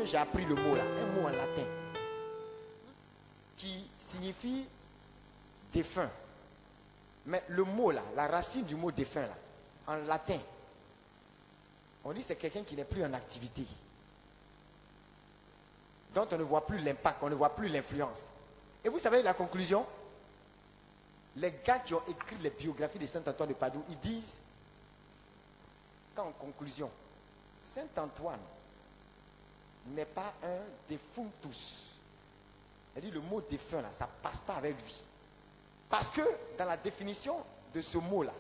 que j'ai appris le mot là, un mot en latin, qui signifie défunt. Mais le mot là, la racine du mot défunt là, en latin, on dit que c'est quelqu'un qui n'est plus en activité, dont on ne voit plus l'impact, on ne voit plus l'influence. Et vous savez la conclusion? Les gars qui ont écrit les biographies de Saint-Antoine de Padoue, ils disent qu'en conclusion, Saint-Antoine n'est pas un defunctus. Elle dit le mot défunt là, ça ne passe pas avec lui. Parce que dans la définition de ce mot-là,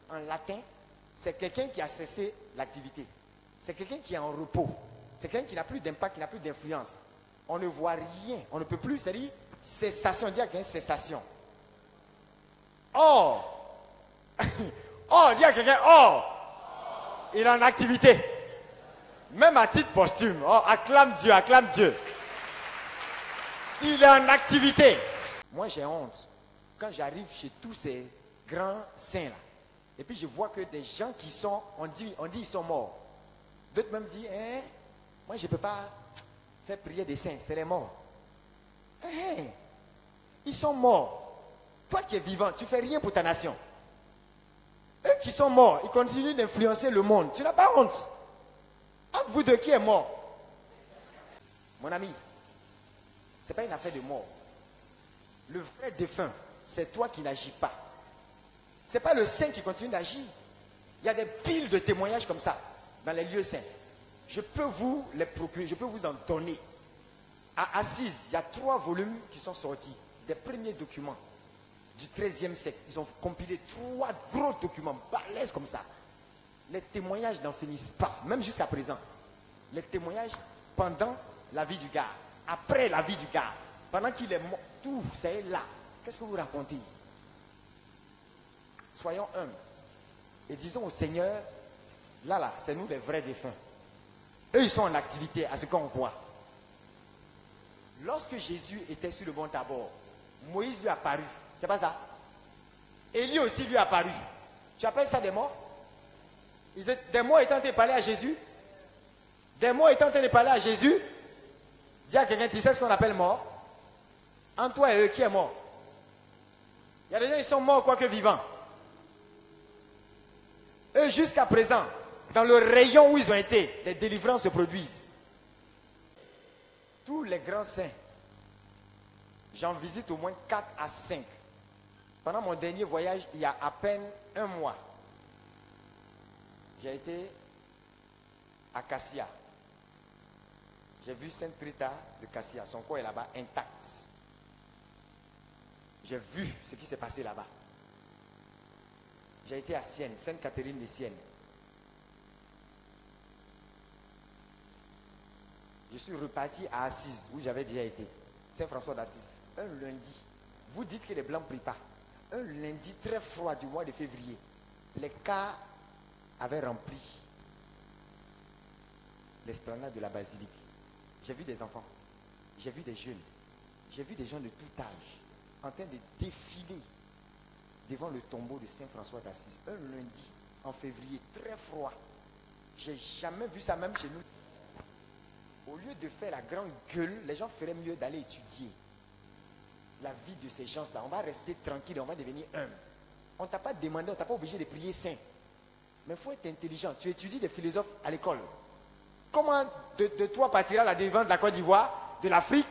en latin, c'est quelqu'un qui a cessé l'activité. C'est quelqu'un qui est en repos. C'est quelqu'un qui n'a plus d'impact, qui n'a plus d'influence. On ne voit rien, on ne peut plus, c'est-à-dire cessation, on dit qu'il y a une cessation. Or, or, dis à quelqu'un, or, il est en activité. Même à titre posthume, oh, acclame Dieu, acclame Dieu. Il est en activité. Moi j'ai honte quand j'arrive chez tous ces grands saints là. Et puis je vois que des gens qui sont, on dit ils sont morts. D'autres même disent, moi je ne peux pas faire prier des saints, c'est les morts. Ils sont morts. Toi qui es vivant, tu ne fais rien pour ta nation. Eux qui sont morts, ils continuent d'influencer le monde. Tu n'as pas honte. Entre vous deux, qui est mort? Mon ami, ce n'est pas une affaire de mort. Le vrai défunt, c'est toi qui n'agis pas. Ce n'est pas le saint qui continue d'agir. Il y a des piles de témoignages comme ça dans les lieux saints. Je peux vous les procurer, je peux vous en donner. À Assise, il y a 3 volumes qui sont sortis, des premiers documents du XIIIe siècle. Ils ont compilé 3 gros documents, balèzes comme ça. Les témoignages n'en finissent pas, même jusqu'à présent. Les témoignages pendant la vie du gars, après la vie du gars, pendant qu'il est mort, tout, c'est là. Qu'est-ce que vous racontez? Soyons humbles et disons au Seigneur, là, c'est nous les vrais défunts. Eux, ils sont en activité à ce qu'on voit. Lorsque Jésus était sur le mont Tabor, Moïse lui a apparu. C'est pas ça? Élie aussi lui a apparu. Tu appelles ça des morts? Des morts étant en train de parler à Jésus? Des morts étant en train de parler à Jésus? Dis à quelqu'un, tu sais ce qu'on appelle mort? En toi et eux, qui est mort? Il y a des gens qui sont morts quoique vivants. Eux, jusqu'à présent, dans le rayon où ils ont été, les délivrances se produisent. Tous les grands saints, j'en visite au moins 4 à 5. Pendant mon dernier voyage, il y a à peine 1 mois, j'ai été à Cassia. J'ai vu Sainte Rita de Cassia, son corps est là-bas intact. J'ai vu ce qui s'est passé là-bas. J'ai été à Sienne, Sainte Catherine de Sienne. Je suis reparti à Assise, où j'avais déjà été. Saint-François d'Assise. Un lundi. Vous dites que les Blancs ne prient pas. Un lundi très froid du mois de février. Les cars avaient rempli l'esplanade de la basilique. J'ai vu des enfants. J'ai vu des jeunes. J'ai vu des gens de tout âge en train de défiler devant le tombeau de Saint-François d'Assise. Un lundi en février, très froid. J'ai jamais vu ça même chez nous. Au lieu de faire la grande gueule, les gens feraient mieux d'aller étudier la vie de ces gens-là. On va rester tranquille, on va devenir humble. On ne t'a pas demandé, on ne t'a pas obligé de prier saint. Mais il faut être intelligent. Tu étudies des philosophes à l'école. Comment de toi partira la délivrance de la Côte d'Ivoire, de l'Afrique,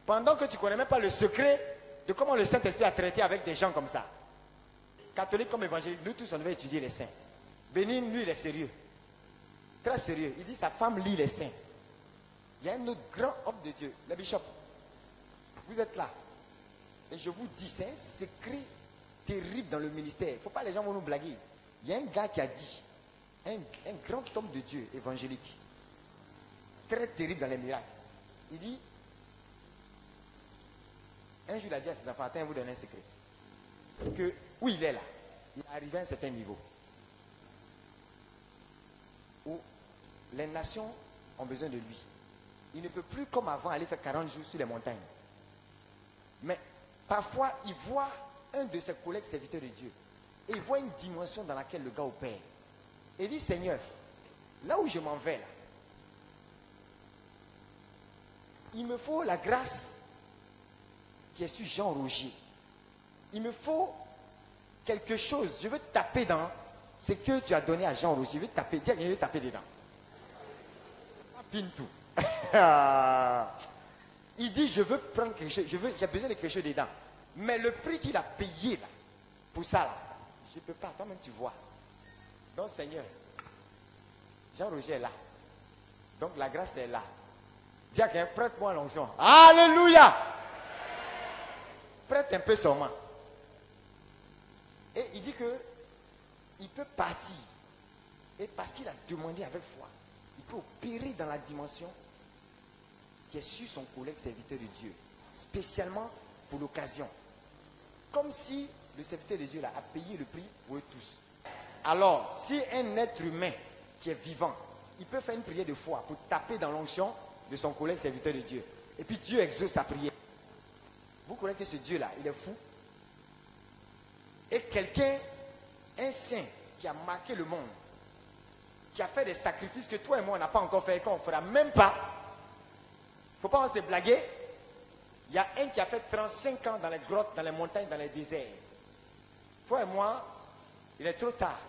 pendant que tu ne connais même pas le secret de comment le Saint-Esprit a traité avec des gens comme ça? Catholique comme évangélique, nous tous on devait étudier les saints. Bénigne, lui, il est sérieux. Très sérieux. Il dit sa femme lit les saints. Il y a un autre grand homme de Dieu, le bishop. Vous êtes là. Et je vous dis, c'est un secret terrible dans le ministère. Il ne faut pas que les gens vont nous blaguer. Il y a un gars qui a dit, un grand homme de Dieu évangélique, très terrible dans les miracles. Il dit, un jour il a dit à ses enfants, attends, vous donner un secret. Que où il est là, il est arrivé à un certain niveau. Où les nations ont besoin de lui. Il ne peut plus comme avant aller faire 40 jours sur les montagnes. Mais parfois, il voit un de ses collègues serviteurs de Dieu. Et il voit une dimension dans laquelle le gars opère. Et il dit, Seigneur, là où je m'en vais, là, il me faut la grâce qui est sur Jean Roger. Il me faut quelque chose. Je veux taper dans ce que tu as donné à Jean Roger. Je veux taper, je veux taper dedans. Pine tout. Il dit, je veux prendre quelque chose, j'ai besoin de quelque chose dedans. Mais le prix qu'il a payé là, pour ça, là, je ne peux pas, toi-même tu vois. Donc Seigneur, Jean-Roger est là. Donc la grâce est là. Dis à quelqu'un, prête-moi l'onction. Alléluia! Prête un peu seulement. Et il dit que il peut partir. Et parce qu'il a demandé avec foi, il peut opérer dans la dimension qui est sur son collègue serviteur de Dieu. Spécialement pour l'occasion. Comme si le serviteur de Dieu là, a payé le prix pour eux tous. Alors, si un être humain qui est vivant, il peut faire une prière de foi pour taper dans l'onction de son collègue serviteur de Dieu. Et puis Dieu exauce sa prière. Vous connaissez que ce Dieu-là, il est fou. Et quelqu'un, un saint qui a marqué le monde, qui a fait des sacrifices que toi et moi on n'a pas encore fait et qu'on ne fera même pas. Il ne faut pas se blaguer. Il y a un qui a fait 35 ans dans les grottes, dans les montagnes, dans les déserts. Toi et moi, il est trop tard.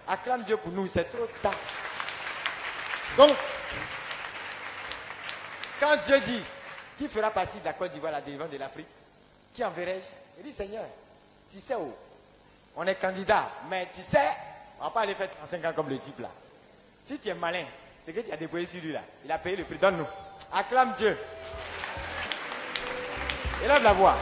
Acclame Dieu pour nous, c'est trop tard. Donc, quand Dieu dit, qui fera partie de la Côte d'Ivoire, la délivrance de l'Afrique, qui enverrai-je? Il dit, Seigneur, tu sais où? On est candidat, mais tu sais, on ne va pas aller faire 35 ans comme le type là. Si tu es malin, c'est que tu as déployé sur lui là. Il a payé le prix, donne-nous. Acclame Dieu. Élève la voix.